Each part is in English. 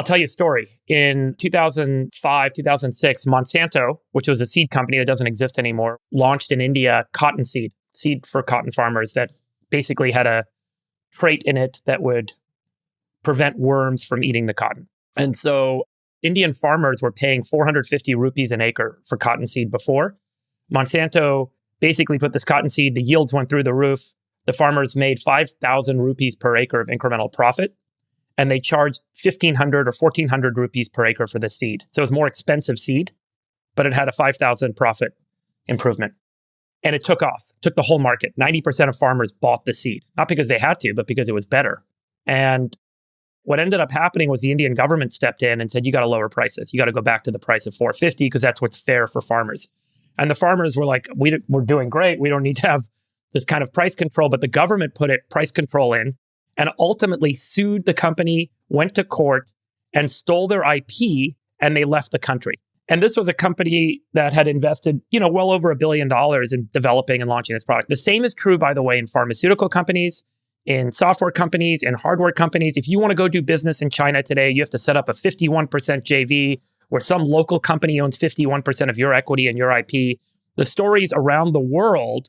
I'll tell you a story. In 2005, 2006, Monsanto, which was a seed company that doesn't exist anymore, launched in India cotton seed for cotton farmers that basically had a trait in it that would prevent worms from eating the cotton. And so Indian farmers were paying 450 rupees an acre for cotton seed before. Monsanto basically put this cotton seed, the yields went through the roof. The farmers made 5,000 rupees per acre of incremental profit. And they charged 1,500 or 1,400 rupees per acre for the seed. So it was more expensive seed, but it had a 5,000 profit improvement. And it took off, took the whole market. 90% of farmers bought the seed, not because they had to, but because it was better. And what ended up happening was the Indian government stepped in and said, you got to lower prices. You got to go back to the price of 450 because that's what's fair for farmers. And the farmers were like, we're doing great. We don't need to have this kind of price control. But the government put price control in and ultimately sued the company, went to court, and stole their IP, and they left the country. And this was a company that had invested, well over $1 billion in developing and launching this product. The same is true, by the way, in pharmaceutical companies, in software companies, in hardware companies. If you want to go do business in China today, you have to set up a 51% JV where some local company owns 51% of your equity and your IP. The stories around the world,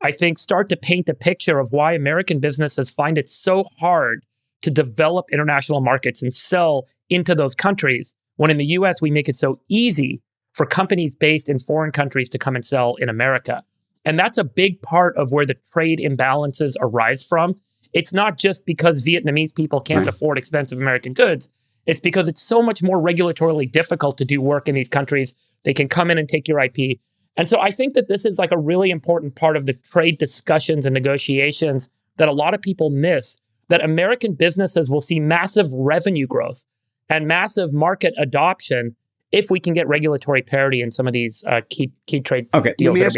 I think, start to paint a picture of why American businesses find it so hard to develop international markets and sell into those countries, when in the US, we make it so easy for companies based in foreign countries to come and sell in America. And that's a big part of where the trade imbalances arise from. It's not just because Vietnamese people can't afford expensive American goods. It's because it's so much more regulatorily difficult to do work in these countries. They can come in and take your IP. And so I think that this is like a really important part of the trade discussions and negotiations that a lot of people miss, that American businesses will see massive revenue growth and massive market adoption if we can get regulatory parity in some of these key trade deals.